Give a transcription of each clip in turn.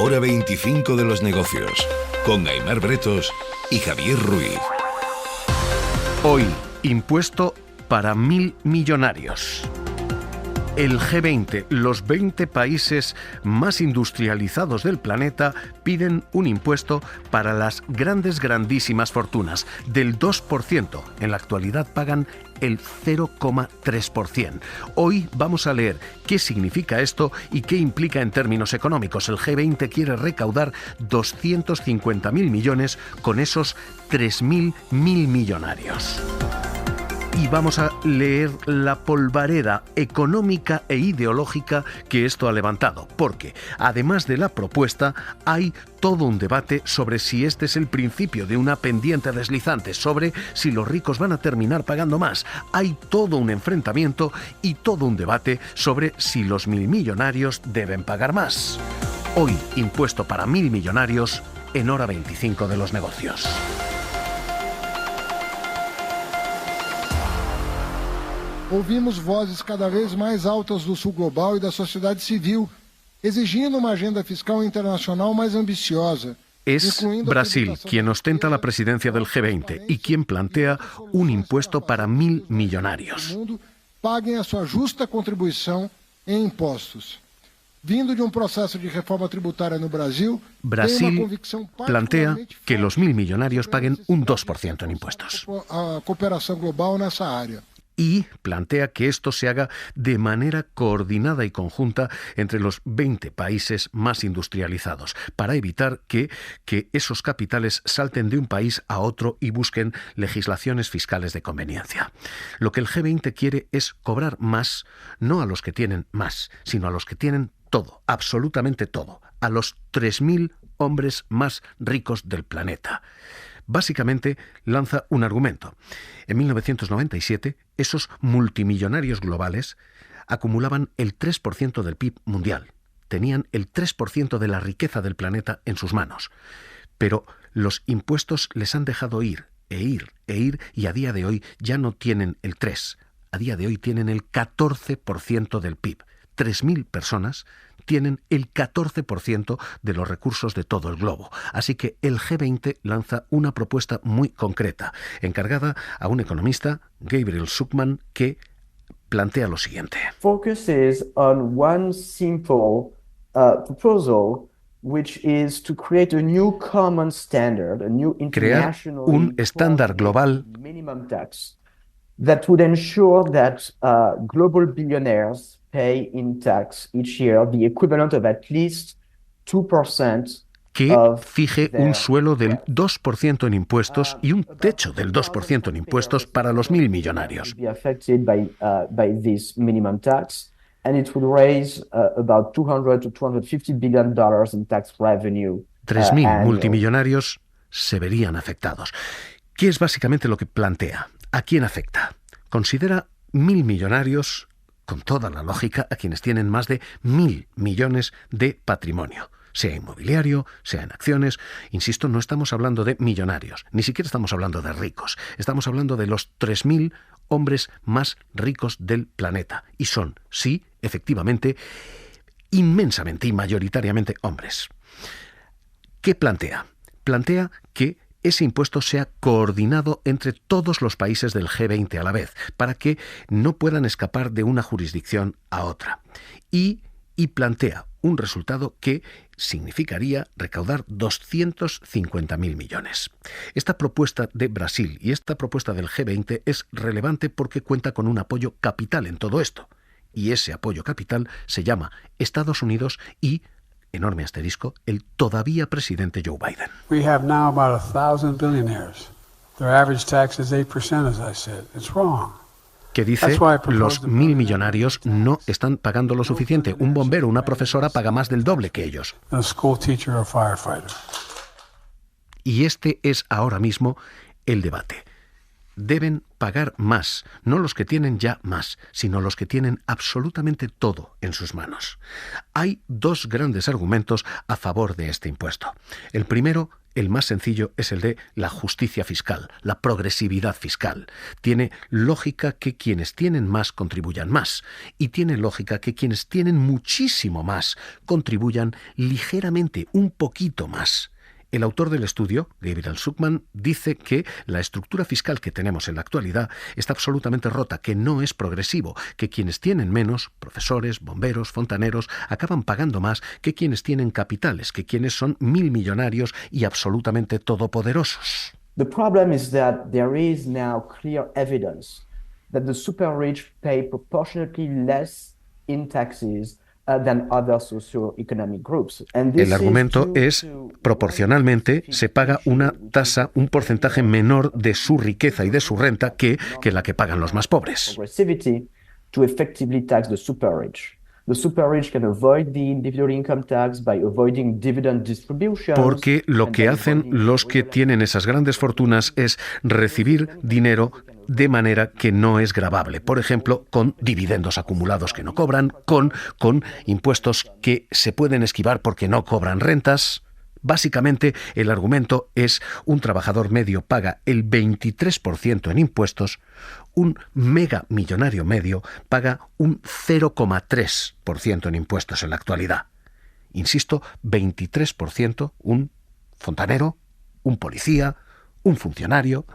Hora 25 de los negocios, con Aimar Bretos y Javier Ruiz. Hoy, impuesto para 1.000 millonarios. El G20, los 20 países más industrializados del planeta, piden un impuesto para las grandísimas fortunas, del 2%. En la actualidad pagan el 0,3%. Hoy vamos a leer qué significa esto y qué implica en términos económicos. El G20 quiere recaudar 250.000 millones con esos 3.000 millonarios. Y vamos a leer la polvareda económica e ideológica que esto ha levantado, porque además de la propuesta hay todo un debate sobre si este es el principio de una pendiente deslizante, sobre si los ricos van a terminar pagando más. Hay todo un enfrentamiento y todo un debate sobre si los 1.000 millonarios deben pagar más. Hoy, impuesto para 1.000 millonarios en Hora 25 de los negocios. Ouvimos vozes cada vez mais altas do Sul Global e da sociedade civil, exigindo uma agenda fiscal internacional mais ambiciosa. Es Brasil quien ostenta la presidencia del G20 y quien plantea un impuesto para 1.000 millonarios. Paguem a sua justa contribuição em impostos. Vindo de proceso de reforma tributária no Brasil, Brasil plantea que los 1.000 millonarios paguen un 2% en impuestos. A cooperação global nessa área. Y plantea que esto se haga de manera coordinada y conjunta entre los 20 países más industrializados, para evitar que esos capitales salten de un país a otro y busquen legislaciones fiscales de conveniencia. Lo que el G20 quiere es cobrar más, no a los que tienen más, sino a los que tienen todo, absolutamente todo, a los 3.000 hombres más ricos del planeta. Básicamente lanza un argumento. En 1997, esos multimillonarios globales acumulaban el 3% del PIB mundial. Tenían el 3% de la riqueza del planeta en sus manos. Pero los impuestos les han dejado ir, y a día de hoy ya no tienen el 3%. A día de hoy tienen el 14% del PIB. 3.000 personas tienen el 14% de los recursos de todo el globo. Así que el G20 lanza una propuesta muy concreta, encargada a un economista, Gabriel Zucman, que plantea lo siguiente. Focuses on one simple proposal, which is to create a new common standard, a new Crear un estándar global minimum tax that would ensure that global billionaires pay in tax each year the equivalent of at least 2% que fije un suelo del 2% en impuestos y un techo del 2% en impuestos para los 1.000 millonarios. 3.000 multimillonarios se verían afectados. ¿Qué es básicamente lo que plantea? ¿A quién afecta? Considera 1.000 millonarios, con toda la lógica, a quienes tienen más de 1.000 millones de patrimonio, sea inmobiliario, sea en acciones. Insisto, no estamos hablando de millonarios, ni siquiera estamos hablando de ricos. Estamos hablando de los 3.000 hombres más ricos del planeta. Y son, sí, efectivamente, inmensamente y mayoritariamente hombres. ¿Qué plantea? Plantea que ese impuesto sea coordinado entre todos los países del G20 a la vez, para que no puedan escapar de una jurisdicción a otra. Y plantea un resultado que significaría recaudar 250.000 millones. Esta propuesta de Brasil y esta propuesta del G20 es relevante porque cuenta con un apoyo capital en todo esto. Y ese apoyo capital se llama Estados Unidos y, enorme asterisco, el todavía presidente Joe Biden. We have now about 1,000 billionaires. Their average tax is 8%, as I said. It's wrong. Que dice, los 1.000 millonarios no están pagando lo suficiente. Un bombero, una profesora paga más del doble que ellos. A school teacher or firefighter. Y este es ahora mismo el debate. deben pagar más, no los que tienen ya más, sino los que tienen absolutamente todo en sus manos. Hay dos grandes argumentos a favor de este impuesto. El primero, el más sencillo, es el de la justicia fiscal, la progresividad fiscal. Tiene lógica que quienes tienen más contribuyan más, y tiene lógica que quienes tienen muchísimo más contribuyan ligeramente, un poquito más. El autor del estudio, Gabriel Zucman, dice que la estructura fiscal que tenemos en la actualidad está absolutamente rota, que no es progresivo, que quienes tienen menos, profesores, bomberos, fontaneros, acaban pagando más que quienes tienen capitales, que quienes son millonarios y absolutamente todopoderosos. The problem is that there is now clear evidence that the super rich pay proportionately less in taxes than other socioeconomic groups. El argumento es, proporcionalmente, se paga una tasa, un porcentaje menor de su riqueza y de su renta que la que pagan los más pobres. To effectively tax the super rich. The super rich can avoid the individual income tax by avoiding dividend distribution. Porque lo que hacen los que tienen esas grandes fortunas es recibir dinero de manera que no es gravable. Por ejemplo, con dividendos acumulados que no cobran, con impuestos que se pueden esquivar porque no cobran rentas. Básicamente, el argumento es: un trabajador medio paga el 23% en impuestos, un mega millonario medio paga un 0,3% en impuestos en la actualidad. Insisto, 23%, un fontanero, un policía, un funcionario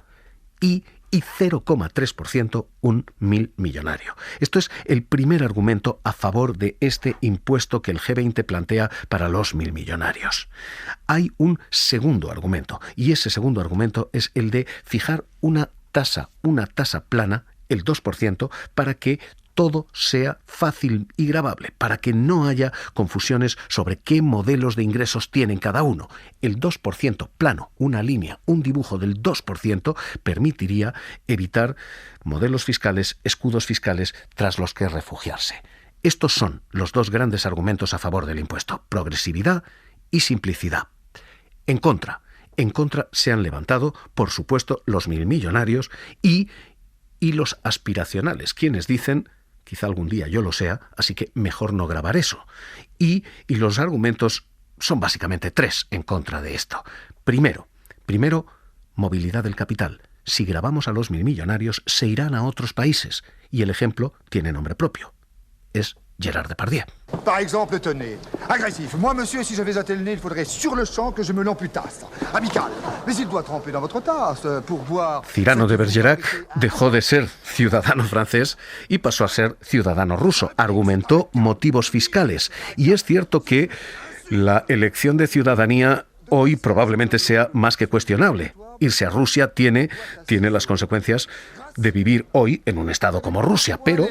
y 0,3% un millonario. Esto es el primer argumento a favor de este impuesto que el G20 plantea para los millonarios. Hay un segundo argumento, y ese segundo argumento es el de fijar una tasa plana, el 2%, para que todo sea fácil y gravable, para que no haya confusiones sobre qué modelos de ingresos tienen cada uno. El 2% plano, una línea, un dibujo del 2%, permitiría evitar modelos fiscales, escudos fiscales tras los que refugiarse. Estos son los dos grandes argumentos a favor del impuesto: progresividad y simplicidad. En contra se han levantado, por supuesto, los millonarios y los aspiracionales, quienes dicen: quizá algún día yo lo sea, así que mejor no grabar eso. Y los argumentos son básicamente tres en contra de esto. Primero, movilidad del capital. Si gravamos a los millonarios, se irán a otros países. Y el ejemplo tiene nombre propio. Es Gérard Depardieu. Par exemple, tenez, agressif. Moi, monsieur, si j'avais un tel nez, il faudrait sur le champ que je me l'amputasse. Amical. Mais il doit tremper dans votre tasse pour boire. Cyrano de Bergerac dejó de ser ciudadano francés y pasó a ser ciudadano ruso. Argumentó motivos fiscales. Y es cierto que la elección de ciudadanía hoy probablemente sea más que cuestionable. Irse a Rusia tiene las consecuencias de vivir hoy en un estado como Rusia, pero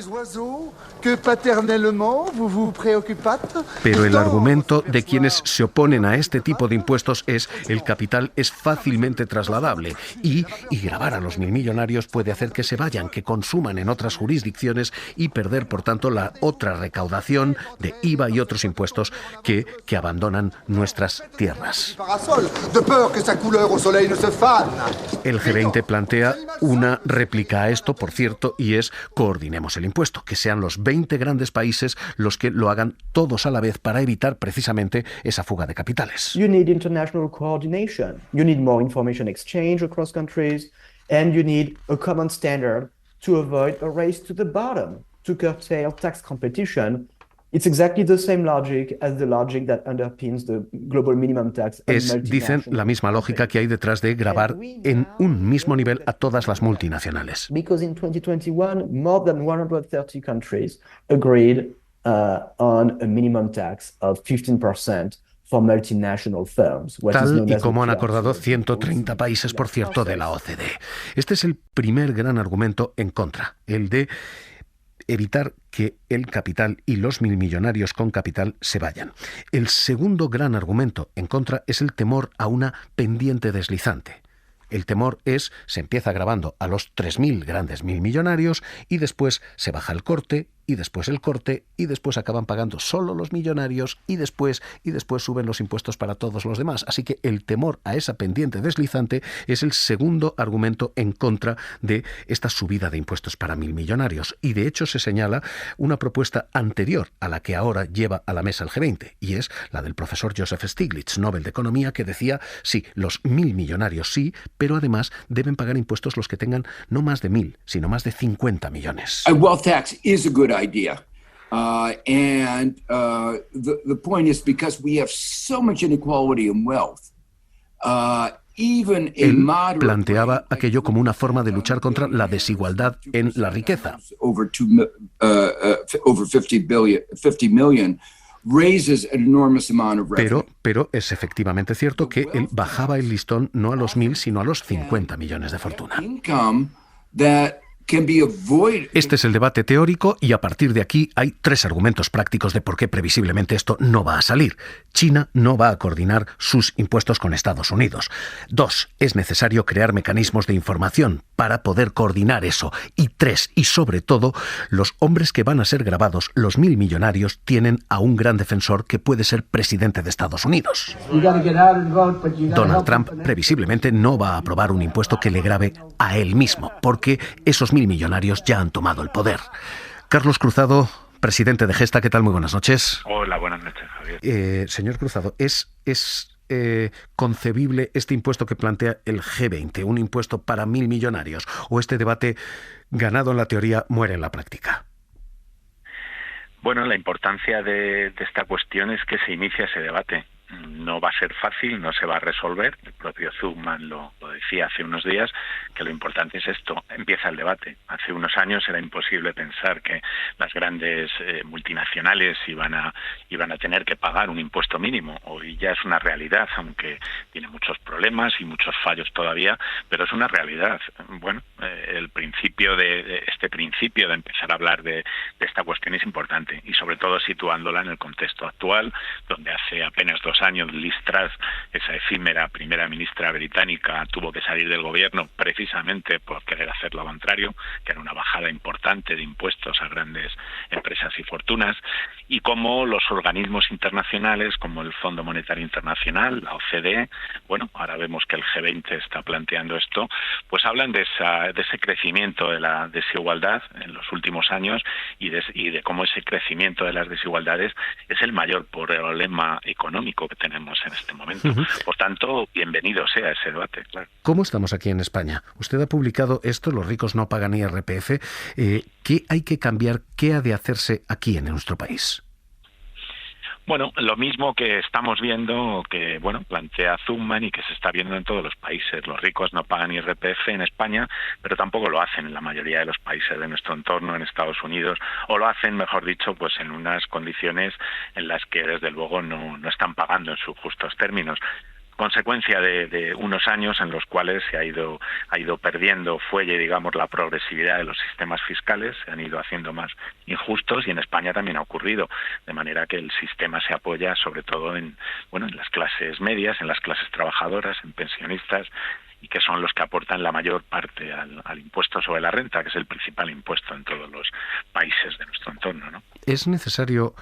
el argumento de quienes se oponen a este tipo de impuestos es: el capital es fácilmente trasladable y gravar a los millonarios puede hacer que se vayan, que consuman en otras jurisdicciones y perder, por tanto, la otra recaudación de IVA y otros impuestos que abandonan nuestras tierras. El G20 plantea una réplica a esto, por cierto, y es: coordinemos el impuesto, que sean los 20 grandes países los que lo hagan todos a la vez para evitar precisamente esa fuga de capitales. You need international coordination. You need more information exchange across countries, and you need a common standard to avoid a race to the bottom, to curtail tax competition. It's exactly the same logic as the logic that underpins the global minimum tax. Dicen, la misma lógica que hay detrás de gravar en un mismo nivel a todas las multinacionales. Because in 2021, more than 130 countries agreed on a minimum tax of 15% for multinational firms. Tal y como han acordado 130 países, por cierto, de la OCDE. Este es el primer gran argumento en contra, el de evitar que el capital y los millonarios con capital se vayan. El segundo gran argumento en contra es el temor a una pendiente deslizante. El temor se empieza gravando a los 3.000 grandes millonarios y después se baja el corte y después el corte, y después acaban pagando solo los millonarios, y después suben los impuestos para todos los demás. Así que el temor a esa pendiente deslizante es el segundo argumento en contra de esta subida de impuestos para 1.000 millonarios. Y de hecho se señala una propuesta anterior a la que ahora lleva a la mesa el G20, y es la del profesor Joseph Stiglitz, Nobel de Economía, que decía, sí, los 1.000 millonarios sí, pero además deben pagar impuestos los que tengan no más de 1.000, sino más de 50 millones. A wealth tax is a good idea. The point is, because we have so much inequality in wealth, él planteaba aquello como una forma de luchar contra la desigualdad en la riqueza. Over 50 million raises an enormous amount of revenue. Pero es efectivamente cierto que él bajaba el listón no a los 1.000, sino a los 50 millones de fortuna. Este es el debate teórico y a partir de aquí hay 3 argumentos prácticos de por qué previsiblemente esto no va a salir. China no va a coordinar sus impuestos con Estados Unidos. 2, es necesario crear mecanismos de información para poder coordinar eso. Y 3, y sobre todo, los hombres que van a ser gravados, los 1.000 millonarios, tienen a un gran defensor que puede ser presidente de Estados Unidos. Donald Trump previsiblemente no va a aprobar un impuesto que le grave a él mismo, porque esos 1.000 millonarios ya han tomado el poder. Carlos Cruzado, presidente de Gesta, ¿qué tal? Muy buenas noches. Hola, buenas noches, Javier. Señor Cruzado, ¿es concebible este impuesto que plantea el G20, un impuesto para 1.000 millonarios, o este debate, ganado en la teoría, muere en la práctica? Bueno, la importancia de esta cuestión es que se inicia ese debate. No va a ser fácil, no se va a resolver. El propio Zucman lo decía hace unos días, que lo importante es esto, empieza el debate. Hace unos años era imposible pensar que las grandes multinacionales iban a tener que pagar un impuesto mínimo. Hoy ya es una realidad, aunque tiene muchos problemas y muchos fallos todavía, pero es una realidad. Bueno, el principio de empezar a hablar de esta cuestión es importante, y sobre todo situándola en el contexto actual, donde hace apenas 2 años Liz Truss, esa efímera primera ministra británica, tuvo que salir del gobierno precisamente por querer hacer lo contrario, que era una bajada importante de impuestos a grandes empresas y fortunas, y cómo los organismos internacionales como el Fondo Monetario Internacional, la OCDE, bueno, ahora vemos que el G20 está planteando esto, pues hablan de ese crecimiento de la desigualdad en los últimos años y de cómo ese crecimiento de las desigualdades es el mayor problema económico que tenemos en este momento. Por tanto, bienvenido sea ese debate, claro. ¿Cómo estamos aquí en España? Usted ha publicado esto, los ricos no pagan IRPF. ¿Qué hay que cambiar? ¿Qué ha de hacerse aquí en nuestro país? Bueno, lo mismo que estamos viendo, que bueno, plantea Zucman y que se está viendo en todos los países. Los ricos no pagan IRPF en España, pero tampoco lo hacen en la mayoría de los países de nuestro entorno, en Estados Unidos, o lo hacen, mejor dicho, pues en unas condiciones en las que desde luego no están pagando en sus justos términos. Consecuencia de unos años en los cuales se ha ido perdiendo fuelle, digamos, la progresividad de los sistemas fiscales, se han ido haciendo más injustos, y en España también ha ocurrido, de manera que el sistema se apoya sobre todo en las clases medias, en las clases trabajadoras, en pensionistas, y que son los que aportan la mayor parte al impuesto sobre la renta, que es el principal impuesto en todos los países de nuestro entorno, ¿no? Es necesario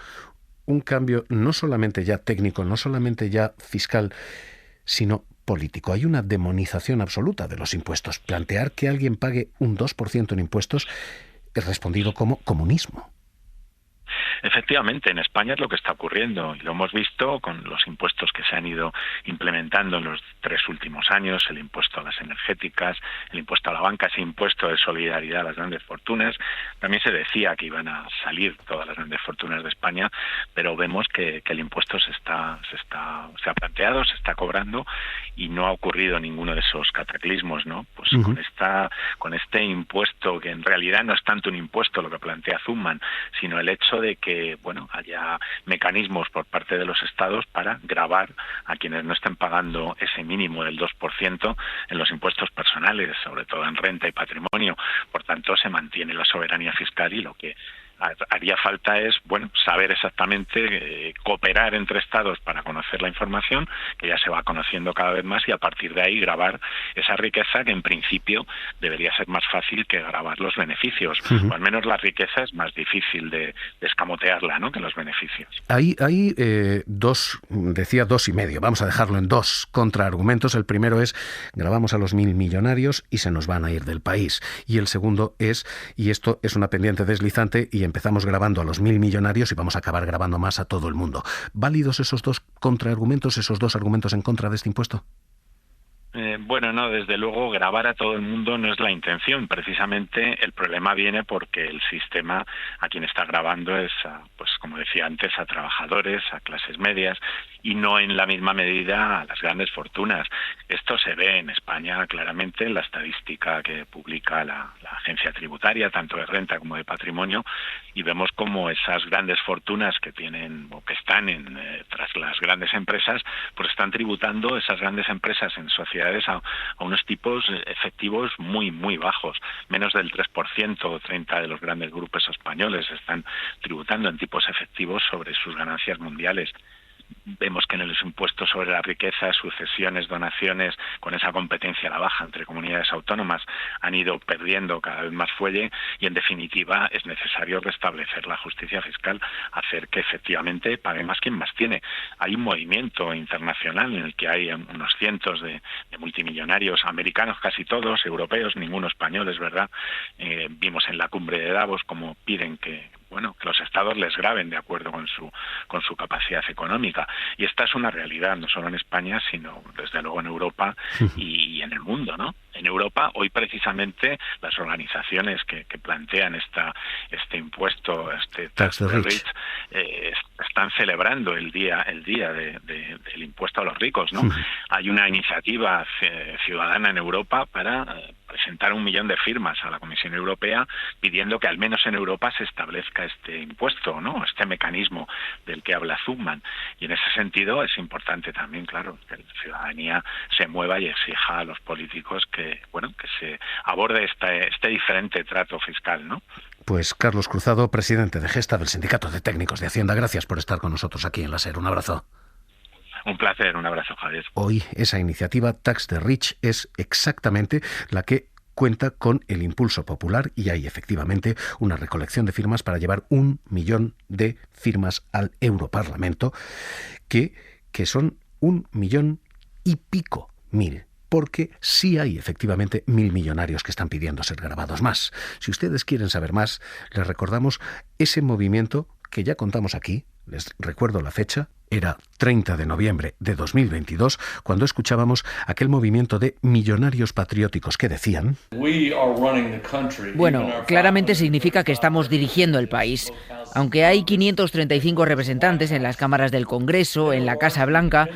un cambio no solamente ya técnico, no solamente ya fiscal, sino político. Hay una demonización absoluta de los impuestos. Plantear que alguien pague un 2% en impuestos es respondido como comunismo. Efectivamente, en España es lo que está ocurriendo, y lo hemos visto con los impuestos que se han ido implementando en los 3 últimos años, el impuesto a las energéticas, el impuesto a la banca, ese impuesto de solidaridad a las grandes fortunas. También se decía que iban a salir todas las grandes fortunas de España, pero vemos que el impuesto se ha planteado, se está cobrando, y no ha ocurrido ninguno de esos cataclismos, ¿no? Pues con este impuesto, que en realidad no es tanto un impuesto lo que plantea Zucman, sino el hecho de que haya mecanismos por parte de los estados para gravar a quienes no estén pagando ese mínimo del 2% en los impuestos personales, sobre todo en renta y patrimonio. Por tanto, se mantiene la soberanía fiscal, y lo que haría falta es saber exactamente, cooperar entre estados para conocer conocer la información, que ya se va conociendo cada vez más, y a partir de ahí grabar esa riqueza que en principio debería ser más fácil que grabar los beneficios, o al menos la riqueza es más difícil de escamotearla, ¿no?, que los beneficios. Hay dos y medio, vamos a dejarlo en dos contraargumentos. El primero es: grabamos a los 1.000 millonarios y se nos van a ir del país. Y el segundo es, y esto es una pendiente deslizante, y empezamos grabando a los 1.000 millonarios y vamos a acabar grabando más a todo el mundo. ¿Válidos esos dos contraargumentos, esos dos argumentos en contra de este impuesto? Bueno, no, desde luego grabar a todo el mundo no es la intención. Precisamente el problema viene porque el sistema a quien está grabando es, pues como decía antes, a trabajadores, a clases medias, y no en la misma medida a las grandes fortunas. Esto se ve en España claramente en la estadística que publica la agencia tributaria, tanto de renta como de patrimonio, y vemos como esas grandes fortunas que tienen o que están tras las grandes empresas, pues están tributando esas grandes empresas en sociedades a unos tipos efectivos muy, muy bajos. Menos del 3% o 30% de los grandes grupos españoles están tributando en tipos efectivos sobre sus ganancias mundiales. Vemos que en los impuestos sobre la riqueza, sucesiones, donaciones, con esa competencia a la baja entre comunidades autónomas, han ido perdiendo cada vez más fuelle, y en definitiva es necesario restablecer la justicia fiscal, hacer que efectivamente pague más quien más tiene. Hay un movimiento internacional en el que hay unos cientos de multimillonarios americanos, casi todos, europeos, ninguno español, es verdad. Vimos en la cumbre de Davos cómo piden que los estados les graben de acuerdo con su capacidad económica. Y esta es una realidad, no solo en España, sino desde luego en Europa y en el mundo, ¿no? En Europa, hoy precisamente, las organizaciones que plantean este impuesto, este tax the rich, están celebrando el día del impuesto a los ricos, ¿no? Hay una iniciativa ciudadana en Europa para presentar 1 millón de firmas a la Comisión Europea pidiendo que al menos en Europa se establezca este impuesto, ¿no?, este mecanismo del que habla Zucman. Y en ese sentido es importante también, claro, que la ciudadanía se mueva y exija a los políticos que se aborde este diferente trato fiscal, ¿no? Pues Carlos Cruzado, presidente de Gesta, del Sindicato de Técnicos de Hacienda, gracias por estar con nosotros aquí en la SER. Un abrazo. Un placer, un abrazo, Javier. Hoy esa iniciativa Tax the Rich es exactamente la que cuenta con el impulso popular, y hay efectivamente una recolección de firmas para llevar 1 millón de firmas al Europarlamento, que son 1,000,000 y pico, porque sí hay efectivamente 1.000 millonarios que están pidiendo ser grabados más. Si ustedes quieren saber más, les recordamos ese movimiento que ya contamos aquí. Les recuerdo la fecha, era 30 de noviembre de 2022, cuando escuchábamos aquel movimiento de millonarios patrióticos que decían: bueno, claramente significa que estamos dirigiendo el país. Aunque hay 535 representantes en las cámaras del Congreso, en la Casa Blanca,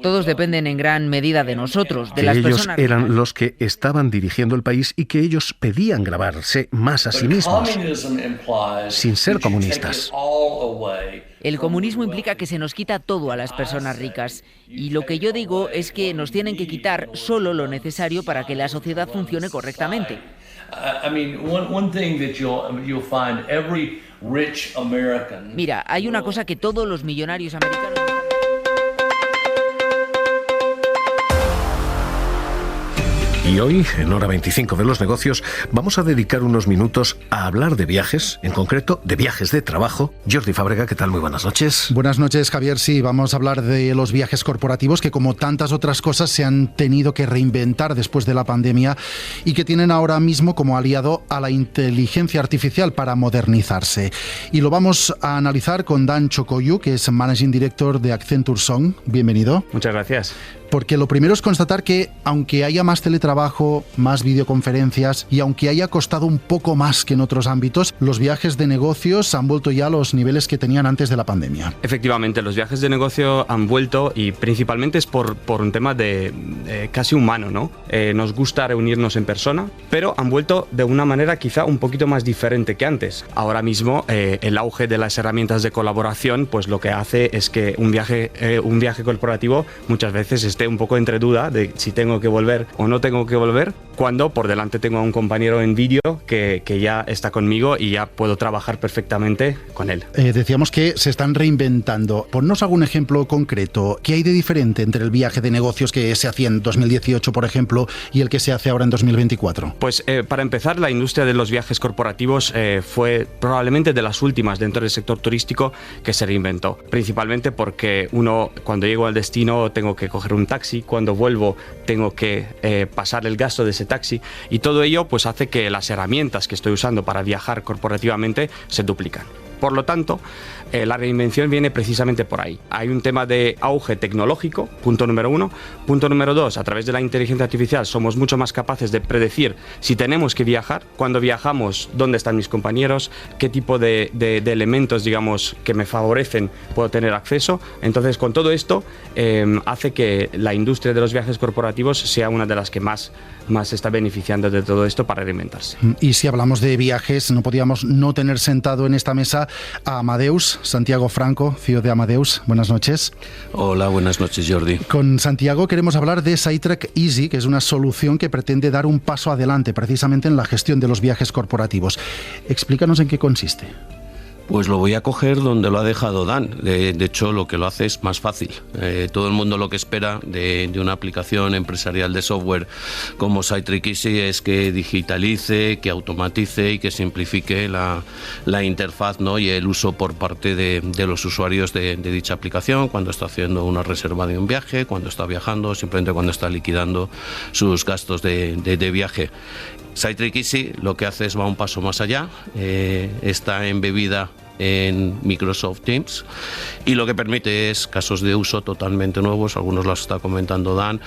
todos dependen en gran medida de nosotros, de las personas. Ellos eran los que estaban dirigiendo el país y que ellos pedían grabarse más a sí mismos, sin ser comunistas. El comunismo implica que se nos quita todo a las personas ricas. Y lo que yo digo es que nos tienen que quitar solo lo necesario para que la sociedad funcione correctamente. Mira, hay una cosa que todos los millonarios americanos... Y hoy, en Hora 25 de los negocios, vamos a dedicar unos minutos a hablar de viajes, en concreto de viajes de trabajo. Jordi Fábrega, ¿qué tal? Muy buenas noches. Buenas noches, Javier. Sí, vamos a hablar de los viajes corporativos que, como tantas otras cosas, se han tenido que reinventar después de la pandemia y que tienen ahora mismo como aliado a la inteligencia artificial para modernizarse. Y lo vamos a analizar con Dan Chocoyu, que es Managing Director de Accenture Song. Bienvenido. Muchas gracias. Porque lo primero es constatar que, aunque haya más teletrabajo, más videoconferencias y aunque haya costado un poco más que en otros ámbitos, los viajes de negocios han vuelto ya a los niveles que tenían antes de la pandemia. Efectivamente, los viajes de negocio han vuelto y principalmente es por un tema de casi humano, ¿no? Nos gusta reunirnos en persona, pero han vuelto de una manera quizá un poquito más diferente que antes. Ahora mismo el auge de las herramientas de colaboración pues lo que hace es que un viaje corporativo muchas veces es esté un poco entre duda de si tengo que volver o no tengo que volver, cuando por delante tengo a un compañero en vídeo que ya está conmigo y ya puedo trabajar perfectamente con él. Decíamos que se están reinventando. Ponnos algún ejemplo concreto. ¿Qué hay de diferente entre el viaje de negocios que se hacía en 2018, por ejemplo, y el que se hace ahora en 2024? Pues para empezar, la industria de los viajes corporativos fue probablemente de las últimas dentro del sector turístico que se reinventó. Principalmente porque uno, cuando llego al destino, tengo que coger un taxi, cuando vuelvo tengo que pasar el gasto de ese taxi, y todo ello pues hace que las herramientas que estoy usando para viajar corporativamente se duplican. Por lo tanto, la reinvención viene precisamente por ahí. Hay un tema de auge tecnológico, punto número 1. Punto número 2, a través de la inteligencia artificial somos mucho más capaces de predecir si tenemos que viajar, cuando viajamos, dónde están mis compañeros, qué tipo de elementos, digamos, que me favorecen puedo tener acceso. Entonces, con todo esto, hace que la industria de los viajes corporativos sea una de las que más se está beneficiando de todo esto para reinventarse. Y si hablamos de viajes, no podíamos no tener sentado en esta mesa a Amadeus, Santiago Franco, CEO de Amadeus. Buenas noches. Hola, buenas noches, Jordi. Con Santiago queremos hablar de Cytric Easy, que es una solución que pretende dar un paso adelante precisamente en la gestión de los viajes corporativos. Explícanos en qué consiste. Pues lo voy a coger donde lo ha dejado Dan. De hecho, lo que lo hace es más fácil. Todo el mundo lo que espera de una aplicación empresarial de software como Cytric Easy es que digitalice, que automatice y que simplifique la interfaz, ¿no? Y el uso por parte de los usuarios de dicha aplicación cuando está haciendo una reserva de un viaje, cuando está viajando, simplemente cuando está liquidando sus gastos de viaje. Cytric Easy lo que hace es va un paso más allá, está embebida en Microsoft Teams y lo que permite es casos de uso totalmente nuevos, algunos los está comentando Dan,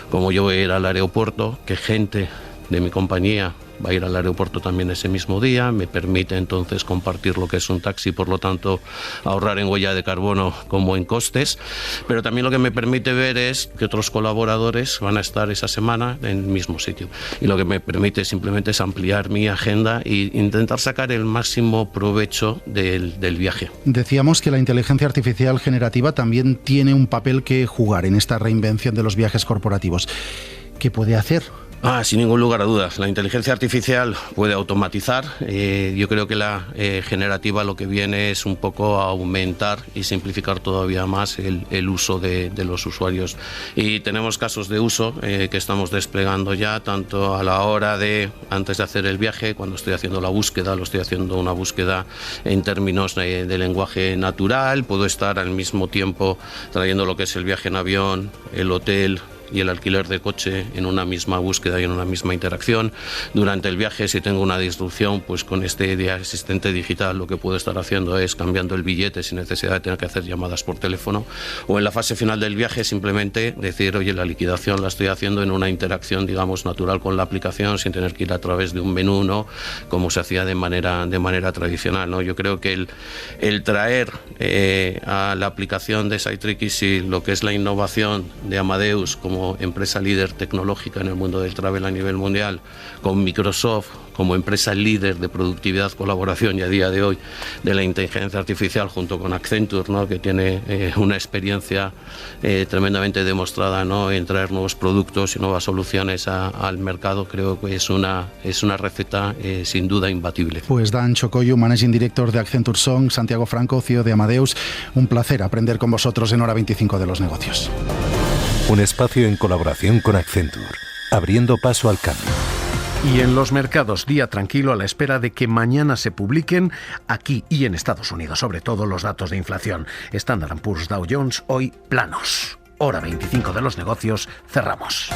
como yo voy a ir al aeropuerto, que gente de mi compañía va a ir al aeropuerto también ese mismo día, me permite entonces compartir lo que es un taxi, por lo tanto ahorrar en huella de carbono como en costes, pero también lo que me permite ver es que otros colaboradores van a estar esa semana en el mismo sitio y lo que me permite simplemente es ampliar mi agenda e intentar sacar el máximo provecho del viaje. Decíamos que la inteligencia artificial generativa también tiene un papel que jugar en esta reinvención de los viajes corporativos. ¿Qué puede hacer? Sin ningún lugar a dudas. La inteligencia artificial puede automatizar. Yo creo que la generativa lo que viene es un poco a aumentar y simplificar todavía más el uso de los usuarios. Y tenemos casos de uso que estamos desplegando ya, tanto a la hora de, antes de hacer el viaje, cuando estoy haciendo la búsqueda, lo estoy haciendo una búsqueda en términos de lenguaje natural. Puedo estar al mismo tiempo trayendo lo que es el viaje en avión, el hotel y el alquiler de coche en una misma búsqueda y en una misma interacción. Durante el viaje, si tengo una disrupción, pues con este asistente digital lo que puedo estar haciendo es cambiando el billete sin necesidad de tener que hacer llamadas por teléfono, o en la fase final del viaje simplemente decir, oye, la liquidación la estoy haciendo en una interacción, digamos, natural con la aplicación sin tener que ir a través de un menú, ¿no? Como se hacía de manera tradicional, ¿no? Yo creo que el traer a la aplicación de Cytric Easy lo que es la innovación de Amadeus como empresa líder tecnológica en el mundo del travel a nivel mundial, con Microsoft como empresa líder de productividad, colaboración y a día de hoy de la inteligencia artificial junto con Accenture, ¿no? Que tiene una experiencia tremendamente demostrada, ¿no? En traer nuevos productos y nuevas soluciones al mercado. Creo que es una receta sin duda imbatible. Pues Dan Chocoyo, Managing Director de Accenture Song, Santiago Franco, CEO de Amadeus, un placer aprender con vosotros en Hora 25 de los negocios. Un espacio en colaboración con Accenture, abriendo paso al cambio. Y en los mercados, día tranquilo a la espera de que mañana se publiquen aquí y en Estados Unidos, sobre todo los datos de inflación. Standard & Poor's, Dow Jones, hoy planos. Hora 25 de los negocios, cerramos.